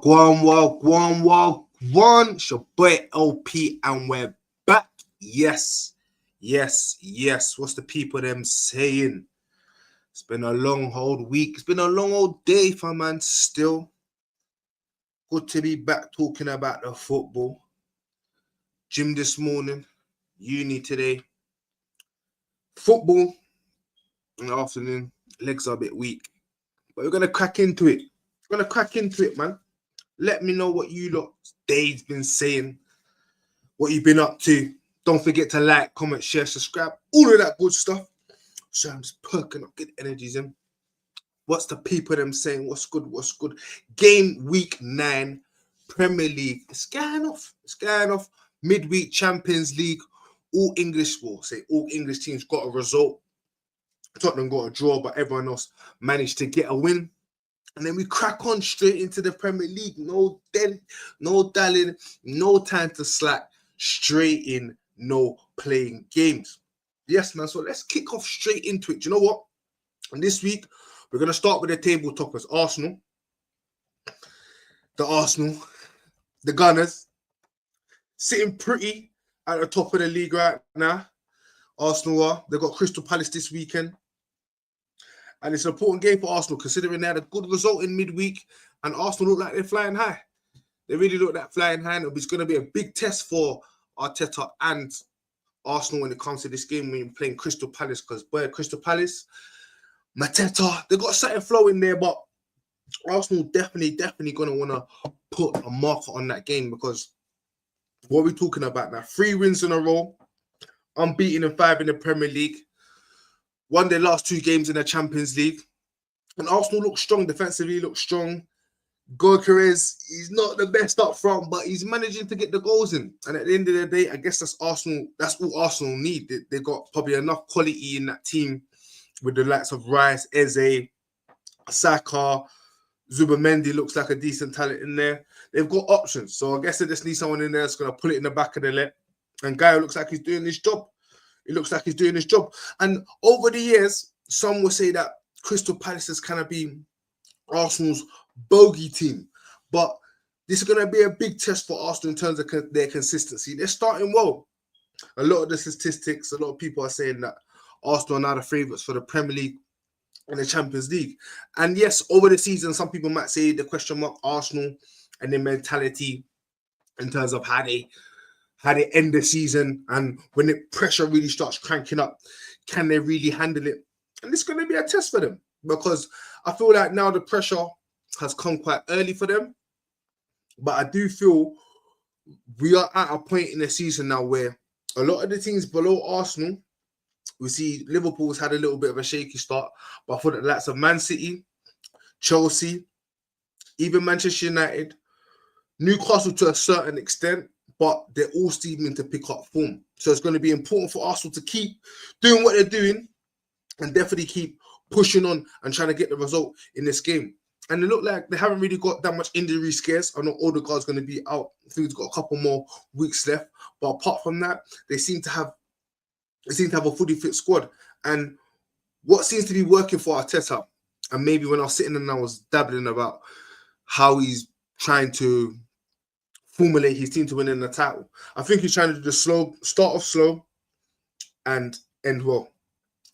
One. It's your boy LP, and we're back. Yes. What's the people them saying? It's been a long old week. It's been a long old day for man. Still good to be back talking about the football. Gym this morning, uni today, football in the afternoon. Legs are a bit weak, but we're gonna crack into it. Man. Let me know what you lot day's been saying, what you've been up to. Don't forget to like, comment, share, subscribe, all of that good stuff. So I'm just perking up, get energies in. What's the people them saying? What's good? Game week 9, Premier League. It's going off. Midweek Champions League. All English teams got a result. Tottenham got a draw, but everyone else managed to get a win. And then we crack on straight into the Premier League. No dallying, no time to slack. Straight in, no playing games. Yes, man. So let's kick off straight into it. Do you know what? And this week, we're going to start with the table toppers. Arsenal. The Gunners. Sitting pretty at the top of the league right now. Arsenal are. They've got Crystal Palace this weekend. And it's an important game for Arsenal, considering they had a good result in midweek, and Arsenal look like they're flying high. They really look like flying high, and it's going to be a big test for Arteta and Arsenal when it comes to this game when you're playing Crystal Palace, because Crystal Palace, Mateta, they got something flowing there, but Arsenal definitely going to want to put a marker on that game, because what are we talking about now? 3 wins in a row, unbeaten in 5 in the Premier League. Won their last 2 games in the Champions League. And Arsenal looks strong, defensively looks strong. Gyökeres, he's not the best up front, but he's managing to get the goals in. And at the end of the day, I guess that's Arsenal. That's all Arsenal need. They've got probably enough quality in that team with the likes of Rice, Eze, Saka, Zubamendi looks like a decent talent in there. They've got options. So I guess they just need someone in there that's going to put it in the back of the net. And Gaio looks like he's doing his job. And over the years, some will say that Crystal Palace has kind of been Arsenal's bogey team. But this is going to be a big test for Arsenal in terms of their consistency. They're starting well. A lot of the statistics, a lot of people are saying that Arsenal are now the favourites for the Premier League and the Champions League. And yes, over the season, some people might say the question mark Arsenal and their mentality in terms of how they end the season, and when the pressure really starts cranking up, can they really handle it? And it's going to be a test for them, because I feel like now the pressure has come quite early for them. But I do feel we are at a point in the season now where a lot of the teams below Arsenal, we see Liverpool's had a little bit of a shaky start, but for the likes of Man City, Chelsea, even Manchester United, Newcastle to a certain extent, but they're all steaming to pick up form. So it's going to be important for Arsenal to keep doing what they're doing and definitely keep pushing on and trying to get the result in this game. And they look like they haven't really got that much injury scares. I know Odegaard's going to be out. I think he's got a couple more weeks left. But apart from that, they seem to have a fully fit squad. And what seems to be working for Arteta, and maybe when I was sitting and I was dabbling about how he's trying to formulate his team to win in the title, I think he's trying to do start off slow and end well.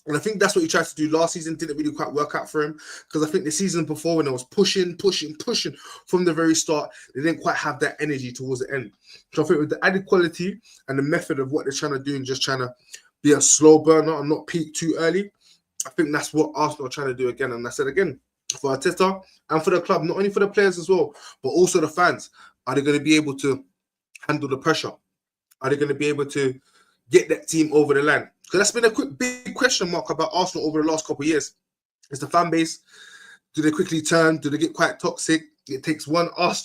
And I think that's what he tried to do last season. Didn't really quite work out for him, because I think the season before, when I was pushing from the very start, they didn't quite have that energy towards the end. So I think with the added quality and the method of what they're trying to do and just trying to be a slow burner and not peak too early, I think that's what Arsenal are trying to do again. And I said again, for Arteta and for the club, not only for the players as well, but also the fans, are they going to be able to handle the pressure? Are they going to be able to get that team over the line? Because that's been a big question mark about Arsenal over the last couple of years. Is the fan base, do they quickly turn? Do they get quite toxic? It takes one loss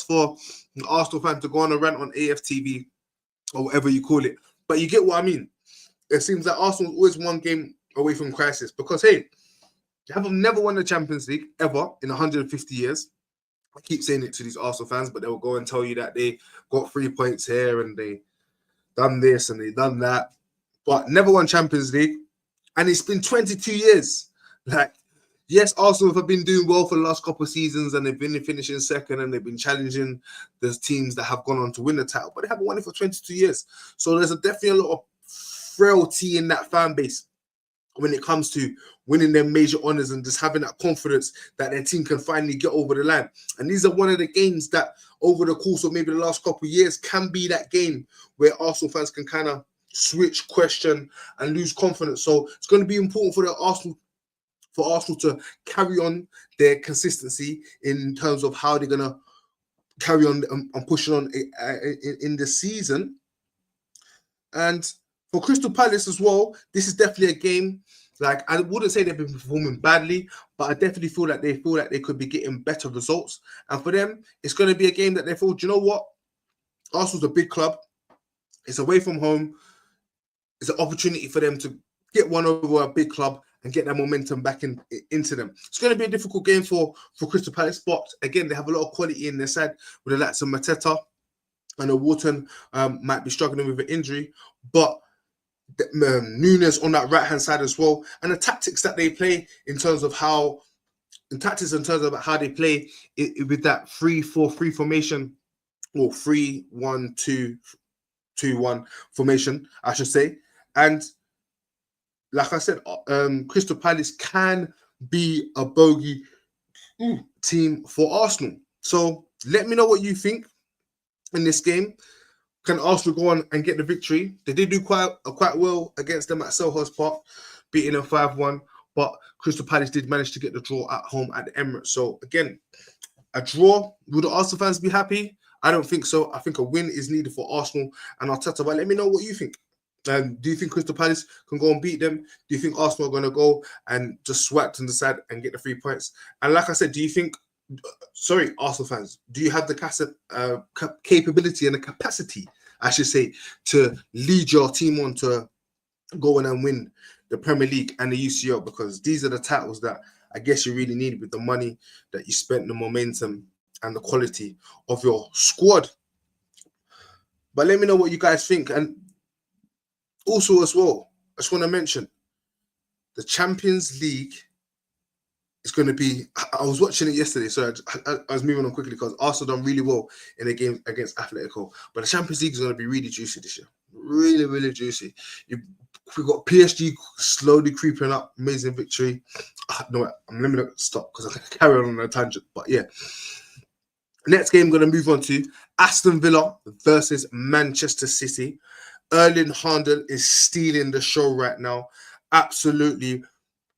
for an Arsenal fan to go on a rant on AFTV or whatever you call it. But you get what I mean. It seems like Arsenal's always one game away from crisis, because, hey, they have never won the Champions League ever in 150 years. I keep saying it to these Arsenal fans, but they'll go and tell you that they got 3 points here and they done this and they done that, but never won Champions League. And it's been 22 years. Like, Yes, Arsenal have been doing well for the last couple of seasons, and they've been finishing second, and they've been challenging the teams that have gone on to win the title, but they haven't won it for 22 years. So there's definitely a lot of frailty in that fan base when it comes to winning their major honors and just having that confidence that their team can finally get over the line. And these are one of the games that over the course of maybe the last couple of years can be that game where Arsenal fans can kind of switch, question, and lose confidence. So it's going to be important for Arsenal to carry on their consistency in terms of how they're going to carry on and pushing on in the season. And for Crystal Palace as well, this is definitely a game. Like, I wouldn't say they've been performing badly, but I definitely feel that they could be getting better results. And for them, it's going to be a game that they feel, do you know what? Arsenal's a big club. It's away from home. It's an opportunity for them to get one over a big club and get that momentum back into them. It's going to be a difficult game for Crystal Palace, but again, they have a lot of quality in their side with the likes of Mateta. I know Wharton might be struggling with an injury, but Nunes on that right-hand side as well, and the tactics that they play in terms of how they play with that 3-4-3 formation, or 3-1-2-2-1 formation, I should say. And like I said, Crystal Palace can be a bogey team for Arsenal. So let me know what you think in this game. Can Arsenal go on and get the victory? They did do quite well against them at Selhurst Park, beating them 5-1. But Crystal Palace did manage to get the draw at home at the Emirates. So again, a draw. Would the Arsenal fans be happy? I don't think so. I think a win is needed for Arsenal and Arteta. But let me know what you think. Do you think Crystal Palace can go and beat them? Do you think Arsenal are going to go and just swipe to the side and get the 3 points? And like I said, Arsenal fans, do you have the capability and the capacity, I should say, to lead your team on to go in and win the Premier League and the UCL? Because these are the titles that I guess you really need with the money that you spent, the momentum and the quality of your squad. But let me know what you guys think. And also as well, I just want to mention the Champions League is going to be, I was watching it yesterday, so I was moving on quickly because Arsenal done really well in the game against Atletico. But the Champions League is going to be really juicy this year. Really, really juicy. We've got PSG slowly creeping up. Amazing victory. No, I'm limited to stop because I can carry on a tangent. But yeah. Next game, I'm going to move on to Aston Villa versus Manchester City. Erling Haaland is stealing the show right now. Absolutely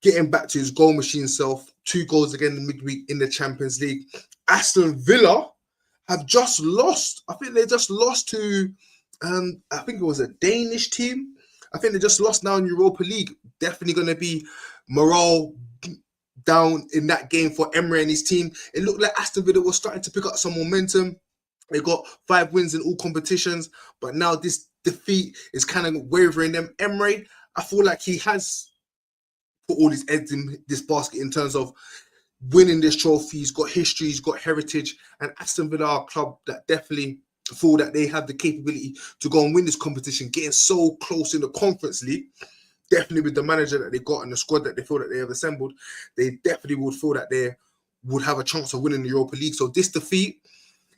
getting back to his goal machine self. 2 goals again in midweek in the Champions League. Aston Villa have just lost. I think they just lost to, I think it was a Danish team. I think they just lost now in Europa League. Definitely going to be morale down in that game for Emery and his team. It looked like Aston Villa was starting to pick up some momentum. They got 5 wins in all competitions, but now this defeat is kind of wavering them. Emery, I feel like he has put all his eggs in this basket in terms of winning this trophy. He's got history, he's got heritage, and Aston Villa are a club that definitely feel that they have the capability to go and win this competition, getting so close in the Conference League. Definitely with the manager that they got and the squad that they feel that they have assembled, they definitely would feel that they would have a chance of winning the Europa League. So this defeat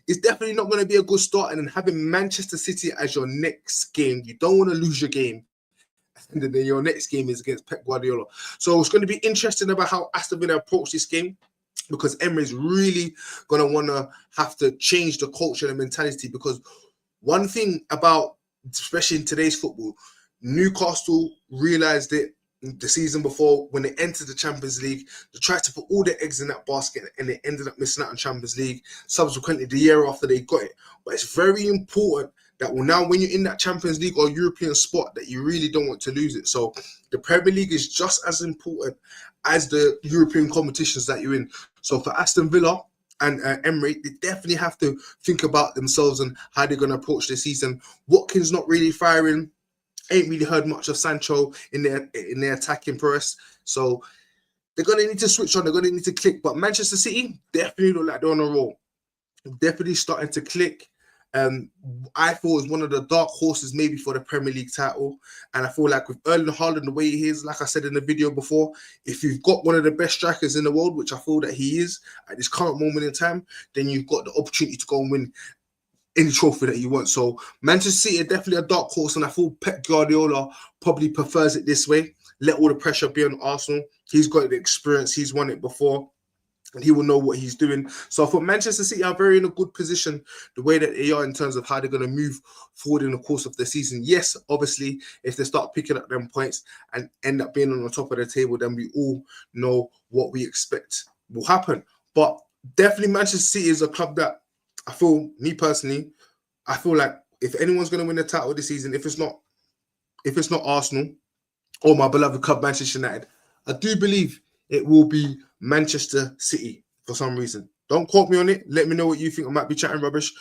is definitely not going to be a good start. And then having Manchester City as your next game, you don't want to lose your game. And then your next game is against Pep Guardiola. So it's going to be interesting about how Aston Villa approach this game, because Emery's really going to want to have to change the culture and the mentality. Because one thing about, especially in today's football, Newcastle realised it the season before when they entered the Champions League. They tried to put all their eggs in that basket and they ended up missing out on Champions League. Subsequently, the year after they got it. But it's very important that now when you're in that Champions League or European spot, that you really don't want to lose it. So the Premier League is just as important as the European competitions that you're in. So for Aston Villa and Emery, they definitely have to think about themselves and how they're going to approach the season. Watkins not really firing. Ain't really heard much of Sancho in their attacking press. So they're going to need to switch on. They're going to need to click. But Manchester City definitely look like they're on a roll. Definitely starting to click. I thought is one of the dark horses maybe for the Premier League title. And I feel like with Erling Haaland, the way he is, like I said in the video before, if you've got one of the best strikers in the world, which I feel that he is at this current moment in time, then you've got the opportunity to go and win any trophy that you want. So Manchester City are definitely a dark horse, and I feel Pep Guardiola probably prefers it this way. Let all the pressure be on Arsenal. He's got the experience. He's won it before, and he will know what he's doing. So I thought Manchester City are very in a good position the way that they are in terms of how they're going to move forward in the course of the season. Yes, obviously, if they start picking up them points and end up being on the top of the table, then we all know what we expect will happen. But definitely Manchester City is a club that I feel, me personally, I feel like if anyone's going to win the title this season, if it's not Arsenal or my beloved club Manchester United, I do believe it will be Manchester City for some reason. Don't quote me on it. Let me know what you think. I might be chatting rubbish.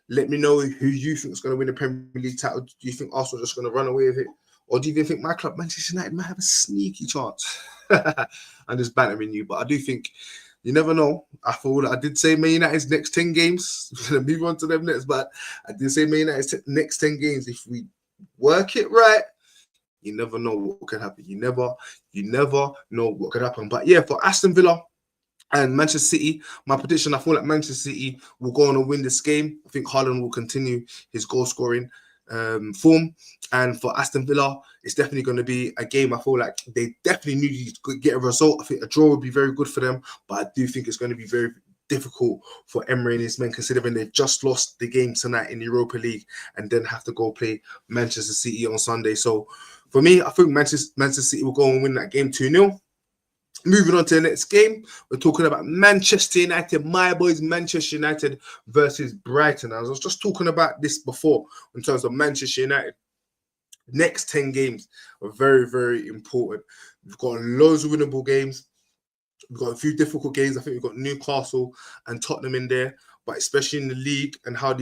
Let me know who you think is going to win the Premier League title. Do you think Arsenal are just going to run away with it? Or do you even think my club, Manchester United, might have a sneaky chance? I'm just bantering you, but I do think you never know. I thought I did say Man United's next 10 games. We're going to move on to them next, but I did say Man United's next 10 games. If we work it right, you never know what could happen. You never know what could happen. But yeah, for Aston Villa and Manchester City, my prediction, I feel like Manchester City will go on and win this game. I think Haaland will continue his goal scoring form. And for Aston Villa, it's definitely going to be a game. I feel like they definitely need to get a result. I think a draw would be very good for them, but I do think it's going to be very difficult for Emery and his men, considering they've just lost the game tonight in the Europa League and then have to go play Manchester City on Sunday. So for me, I think Manchester City will go and win that game 2-0. Moving on to the next game, we're talking about Manchester United, my boys, Manchester United versus Brighton. I was just talking about this before in terms of Manchester United. Next 10 games are very, very important. We've got loads of winnable games. We've got a few difficult games. I think we've got Newcastle and Tottenham in there, but especially in the league and how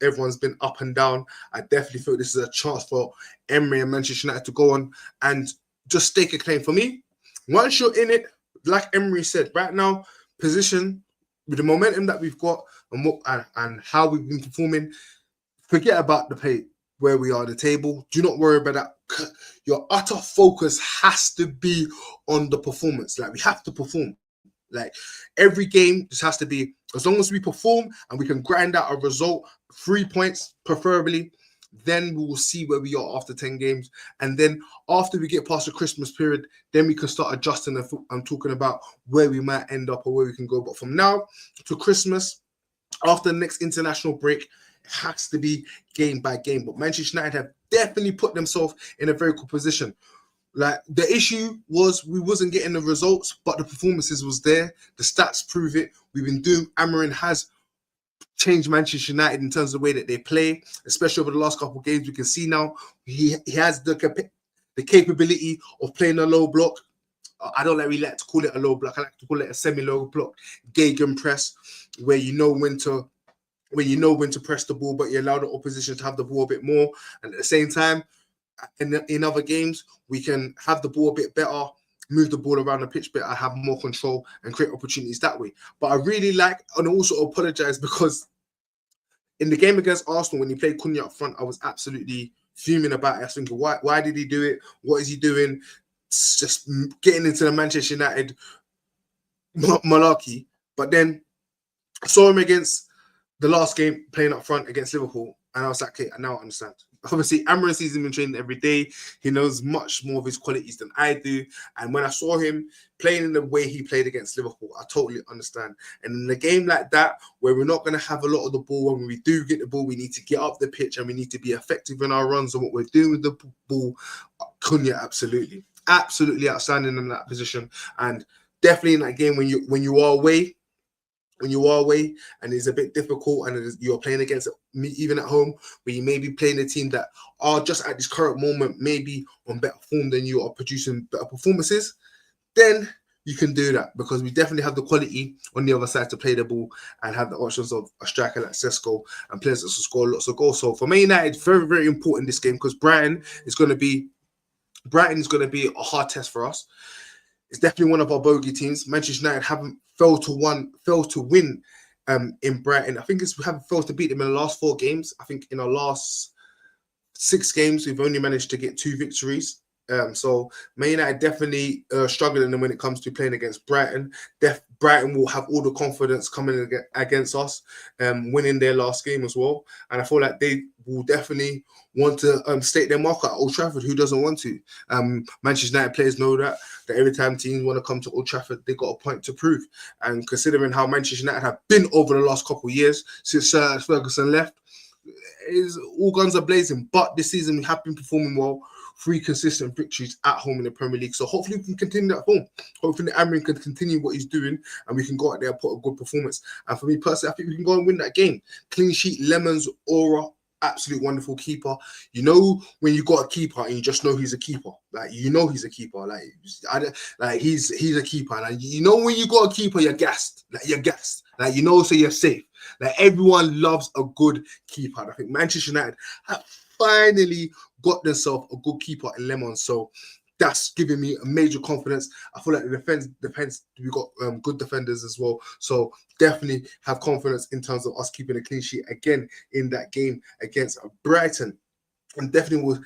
everyone's been up and down, I definitely feel this is a chance for Emery and Manchester United to go on and just stake a claim. For me, once you're in it, like Emery said, right now, position with the momentum that we've got and how we've been performing, forget about the pay where we are at the table. Do not worry about that. Your utter focus has to be on the performance. Like, we have to perform. Like, every game just has to be, as long as we perform and we can grind out a result, 3 points preferably, then we will see where we are after 10 games. And then after we get past the Christmas period, then we can start adjusting and talking about where we might end up or where we can go. But from now to Christmas, after the next international break, it has to be game by game. But Manchester United have definitely put themselves in a very good position. Like, the issue was we wasn't getting the results, but the performances was there. The stats prove it. We've been doing, Amarin has changed Manchester United in terms of the way that they play, especially over the last couple of games. We can see now he has the capability of playing a low block. I don't really like to call it a low block. I like to call it a semi-low block, Gegen press, where you know when to press the ball, but you allow the opposition to have the ball a bit more. And at the same time, in other games, we can have the ball a bit better, move the ball around the pitch better, have more control and create opportunities that way. But I really like, and also apologize, because in the game against Arsenal, when he played Cunha up front, I was absolutely fuming about it. I was thinking, why did he do it? What is he doing? It's just getting into the Manchester United malarkey. But then I saw him against the last game playing up front against Liverpool, and I was like, okay, now I understand. Obviously, Amarin sees him in training every day. He knows much more of his qualities than I do. And when I saw him playing in the way he played against Liverpool, I totally understand. And in a game like that, where we're not going to have a lot of the ball, when we do get the ball, we need to get up the pitch and we need to be effective in our runs and what we're doing with the ball. Cunha, absolutely outstanding in that position. And definitely in that game when you are away, and it's a bit difficult, and you're playing against me even at home, where you may be playing a team that are just at this current moment maybe on better form than you, are producing better performances, then you can do that, because we definitely have the quality on the other side to play the ball and have the options of a striker like Sesko and players that will score lots of goals. So for Man United, it's very, very important this game, because Brighton is going to be a hard test for us. It's definitely one of our bogey teams. Manchester United haven't failed to win in Brighton. I think we haven't failed to beat them in the last 4 games. I think in our last 6 games, we've only managed to get 2 victories. So Man United definitely struggling when it comes to playing against Brighton. Brighton will have all the confidence coming against us, winning their last game as well. And I feel like they will definitely want to state their mark at Old Trafford. Who doesn't want to? Manchester United players know that every time teams want to come to Old Trafford, they got a point to prove. And considering how Manchester United have been over the last couple of years since Ferguson left, is all guns are blazing. But this season we have been performing well. 3 consistent victories at home in the Premier League. So hopefully we can continue that form. Hopefully Amarin can continue what he's doing and we can go out there and put a good performance. And for me personally, I think we can go and win that game. Clean sheet, Lemons, Aura, absolute wonderful keeper. You know when you got a keeper and you just know he's a keeper. Like, you know he's a keeper. Like he's a keeper. And you know when you got a keeper, you're gassed. Like, you're gassed. Like, you know, so you're safe. Like, everyone loves a good keeper. And I think Manchester United have finally got themselves a good keeper in Lemons. So that's giving me a major confidence. I feel like the defense, we got good defenders as well. So definitely have confidence in terms of us keeping a clean sheet again in that game against Brighton. And definitely will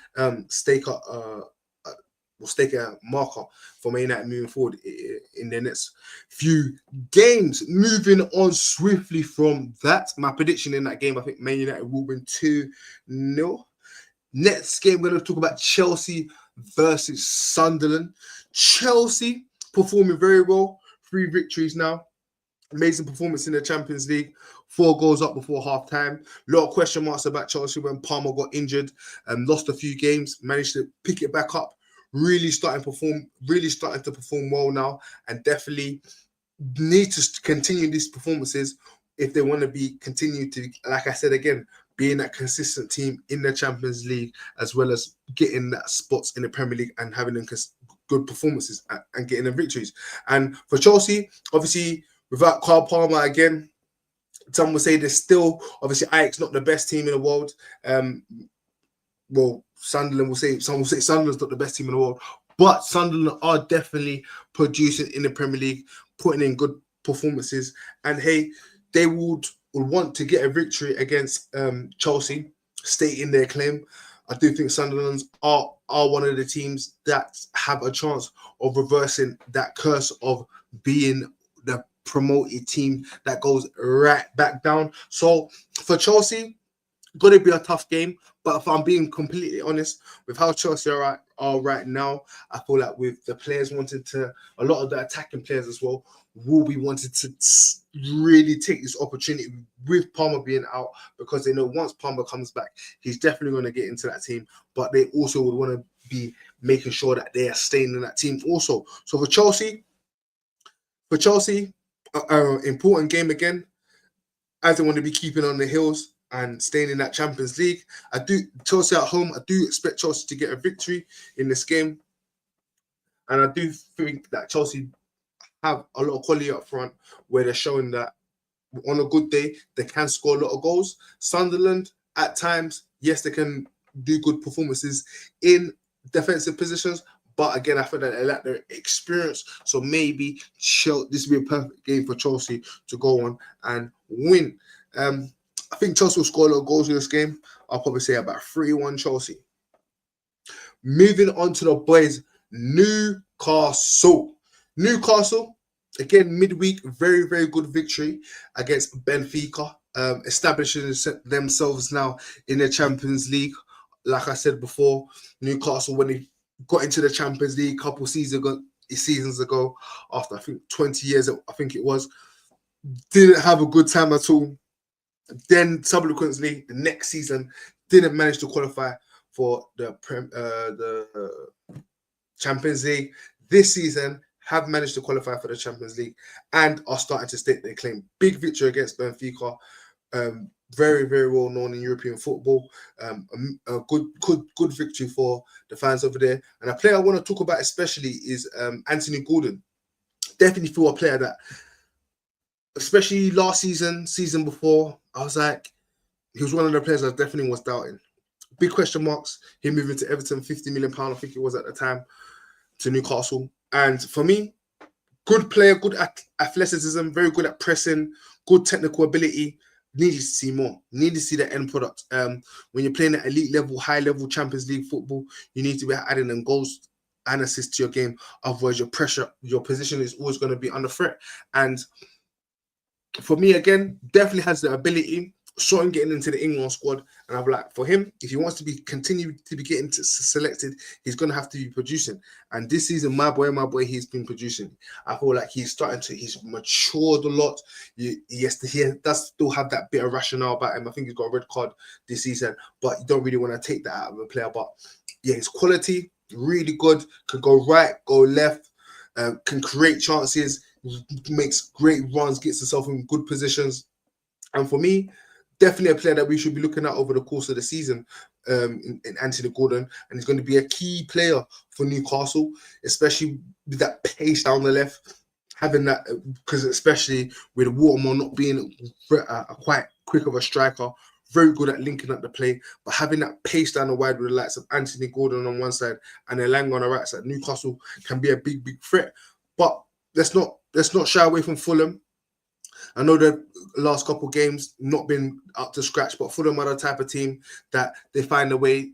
stake a marker for Man United moving forward in their next few games. Moving on swiftly from that, my prediction in that game, I think Man United will win 2-0. Next game, we're going to talk about Chelsea versus Sunderland. Chelsea performing very well. 3 victories now. Amazing performance in the Champions League. 4 goals up before half-time. A lot of question marks about Chelsea when Palmer got injured and lost a few games. Managed to pick it back up. Really starting to perform well now, and definitely need to continue these performances if they want to continue to, like I said again, being that consistent team in the Champions League, as well as getting that spots in the Premier League and having them good performances and getting the victories. And for Chelsea, obviously, without Kyle Palmer again, some will say they're still, obviously, Ajax not the best team in the world. Well, Sunderland will say, some will say Sunderland's not the best team in the world, but Sunderland are definitely producing in the Premier League, putting in good performances. And hey, they would want to get a victory against Chelsea, stating their claim. I do think Sunderland are one of the teams that have a chance of reversing that curse of being the promoted team that goes right back down. So for Chelsea, going to be a tough game. But if I'm being completely honest with how Chelsea are right now, I feel like with the players a lot of the attacking players as well, will be wanting to really take this opportunity with Palmer being out, because they know once Palmer comes back, he's definitely going to get into that team. But they also would want to be making sure that they are staying in that team also. So for Chelsea, important game again, as they want to be keeping on the heels and staying in that Champions League. Chelsea at home, I do expect Chelsea to get a victory in this game. And I do think that Chelsea have a lot of quality up front, where they're showing that on a good day, they can score a lot of goals. Sunderland, at times, yes, they can do good performances in defensive positions, but again, I feel that they lack their experience. So maybe this will be a perfect game for Chelsea to go on and win. I think Chelsea will score a lot of goals in this game. I'll probably say about 3-1 Chelsea. Moving on to the boys, Newcastle, again, midweek, very, very good victory against Benfica, establishing themselves now in the Champions League. Like I said before, Newcastle, when they got into the Champions League a couple seasons ago, after I think 20 years, I think it was, didn't have a good time at all. Then subsequently, the next season, didn't manage to qualify for the Champions League. This season, have managed to qualify for the Champions League and are starting to state their claim. Big victory against Benfica. Very, very well known in European football. A good victory for the fans over there. And a player I want to talk about especially is Anthony Gordon. Definitely feel a player that, especially last season before, I was like, he was one of the players I definitely was doubting. Big question marks. Him moving to Everton, £50 million, I think it was at the time, to Newcastle. And for me, good player, good athleticism, very good at pressing, good technical ability. Need to see more. Need to see the end product. When you're playing at elite level, high level Champions League football, you need to be adding in goals and assists to your game. Otherwise, your position is always going to be under threat. And for me, again, definitely has the ability. Saw him getting into the England squad, and I'm like, for him, if he wants to be continue to be getting selected, he's gonna have to be producing. And this season, my boy, he's been producing. I feel like he's matured a lot. He does still have that bit of rationale about him. I think he's got a red card this season, but you don't really want to take that out of a player. But yeah, his quality really good. Can go right, go left, can create chances, makes great runs, gets himself in good positions. And for me, definitely a player that we should be looking at over the course of the season, in Anthony Gordon. And he's going to be a key player for Newcastle, especially with that pace down the left, having that, because especially with Watermore not being quite quick of a striker, very good at linking up the play, but having that pace down the wide with the likes of Anthony Gordon on one side and Elanga on the right side, Newcastle can be a big threat. But let's not shy away from Fulham. I know the last couple of games not been up to scratch, but Fulham are the type of team that they find a way.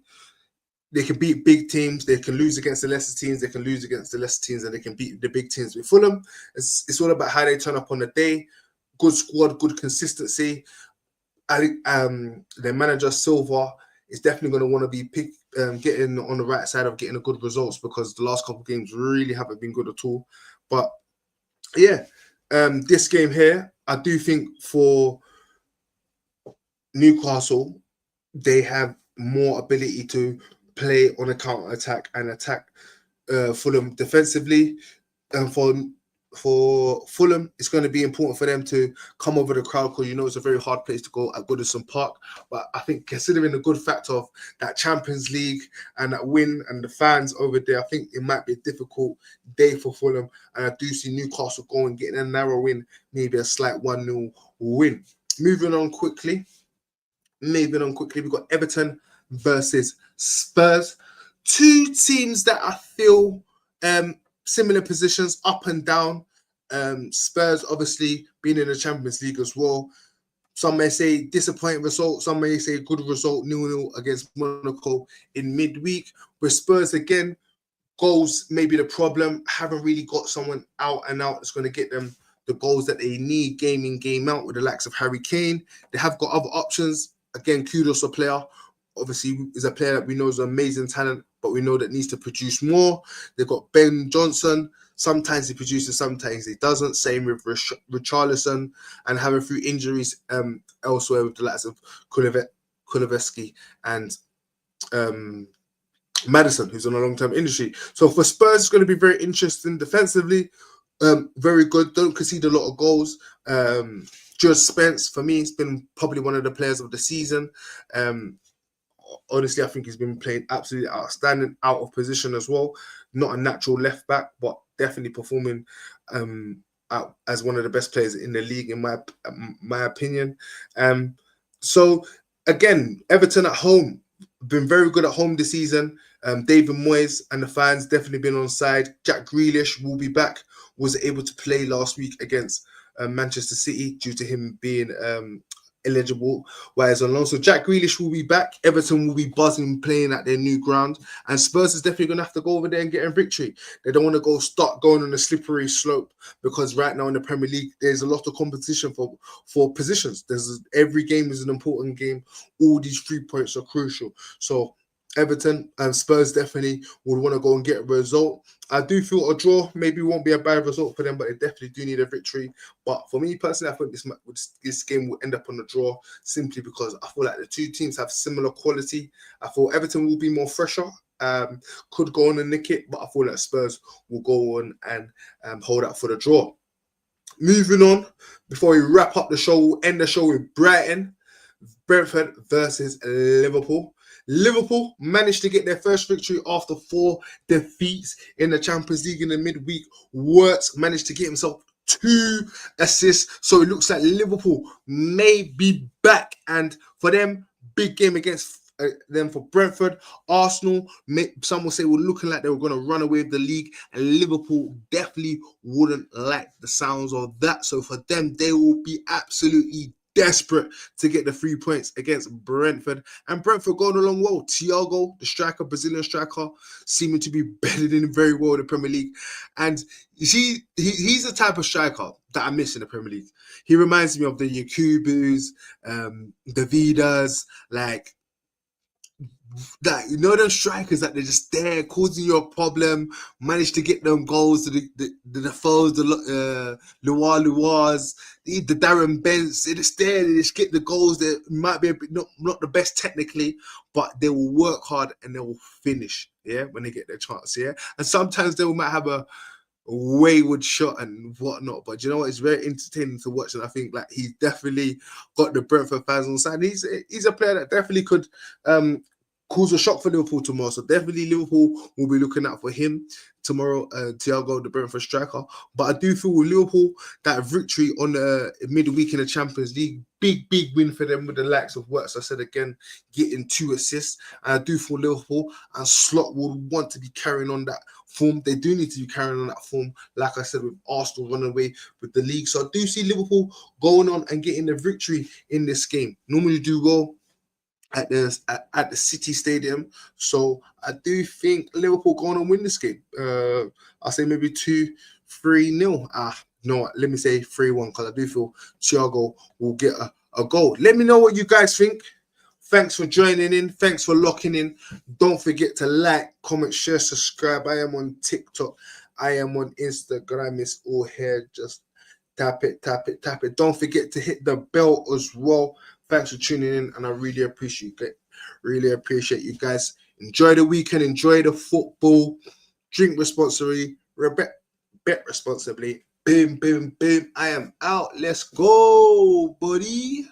They can beat big teams. They can lose against the lesser teams. They can lose against the lesser teams, and they can beat the big teams. With Fulham, it's all about how they turn up on the day. Good squad, good consistency. I think their manager Silva is definitely going to want to be getting on the right side of getting the good results, because the last couple of games really haven't been good at all. But yeah, this game here, I do think for Newcastle, they have more ability to play on a counter attack and attack Fulham defensively. And for Fulham, it's going to be important for them to come over the crowd, because it's a very hard place to go at Goodison Park. But I think, considering the good fact of that Champions League and that win and the fans over there, I think it might be a difficult day for Fulham. And I do see Newcastle going, getting a narrow win, maybe a slight 1-0 win. Moving on quickly, we've got Everton versus Spurs. Two teams that I feel similar positions, up and down. Spurs obviously being in the Champions League as well. Some may say disappointing result. Some may say good result, 0-0 against Monaco in midweek. With Spurs, again, goals may be the problem. Haven't really got someone out and out that's going to get them the goals that they need game in, game out, with the likes of Harry Kane. They have got other options. Again, kudos to player. Obviously, is a player that we know is an amazing talent, but we know that needs to produce more. They've got Ben Johnson. Sometimes he produces, sometimes he doesn't. Same with Richarlison, and having few injuries elsewhere with the likes of Kuleveski and Madison, who's on a long-term injury. So for Spurs, it's going to be very interesting defensively. Very good. Don't concede a lot of goals. George Spence, for me, has been probably one of the players of the season. Honestly, I think he's been playing absolutely outstanding, out of position as well. Not a natural left back, but definitely performing as one of the best players in the league, in my opinion. So again, Everton at home, been very good at home this season. David Moyes and the fans definitely been on side. Jack Grealish will be back. Was able to play last week against Manchester City due to him being eligible, whereas on loan. So Jack Grealish will be back. Everton will be buzzing, playing at their new ground, and Spurs is definitely going to have to go over there and get a victory. They don't want to start going on a slippery slope, because right now in the Premier League there's a lot of competition for positions. Every game is an important game. All these 3 points are crucial. So Everton and Spurs definitely would want to go and get a result. I do feel a draw maybe won't be a bad result for them, but they definitely do need a victory. But for me personally, I think this game will end up on a draw, simply because I feel like the two teams have similar quality. I feel Everton will be more fresher, could go on and nick it, but I feel like Spurs will go on and hold out for the draw. Moving on, before we wrap up the show, we'll end the show with Brentford versus Liverpool. Liverpool managed to get their first victory after 4 defeats in the Champions League in the midweek. Wirtz managed to get himself 2 assists. So it looks like Liverpool may be back. And for them, big game against then for Brentford, Arsenal, some will say were looking like they were going to run away with the league, and Liverpool definitely wouldn't like the sounds of that. So for them, they will be absolutely desperate to get the 3 points against Brentford. And Brentford going along well. Thiago, the striker, Brazilian striker, seeming to be bedded in very well in the Premier League. And you see, he's the type of striker that I miss in the Premier League. He reminds me of the Yakubus, the Vidas, like that, you know, them strikers that they're just there causing you a problem, manage to get them goals to the Defoes, the Luars, the Darren Bents. They're just there, they just get the goals. They might be a bit not the best technically, but they will work hard and they will finish, yeah, when they get their chance, yeah. And sometimes they might have a wayward shot and whatnot, but you know what, it's very entertaining to watch, and I think like he's definitely got the Brentford fans on side. He's a player that definitely could cause a shock for Liverpool tomorrow. So definitely Liverpool will be looking out for him tomorrow, Thiago, the Brentford striker. But I do feel with Liverpool, that victory on the midweek in the Champions League, big win for them with the likes of what I said again, getting 2 assists. And I do feel Liverpool and Slot will want to be carrying on that form. They do need to be carrying on that form, like I said, with Arsenal running away with the league. So I do see Liverpool going on and getting the victory in this game. Normally do well at the City Stadium, so I do think Liverpool going to win this game. I'll say maybe 2-3-0. No, let me say 3-1 because I do feel Thiago will get a goal. Let me know what you guys think. Thanks for joining in. Thanks for locking in. Don't forget to like, comment, share, subscribe. I am on TikTok. I am on Instagram. It's all here. Just tap it. Don't forget to hit the bell as well. Thanks for tuning in, and I really appreciate it. Really appreciate you guys. Enjoy the weekend. Enjoy the football. Drink responsibly. Bet responsibly. Boom. I am out. Let's go, buddy.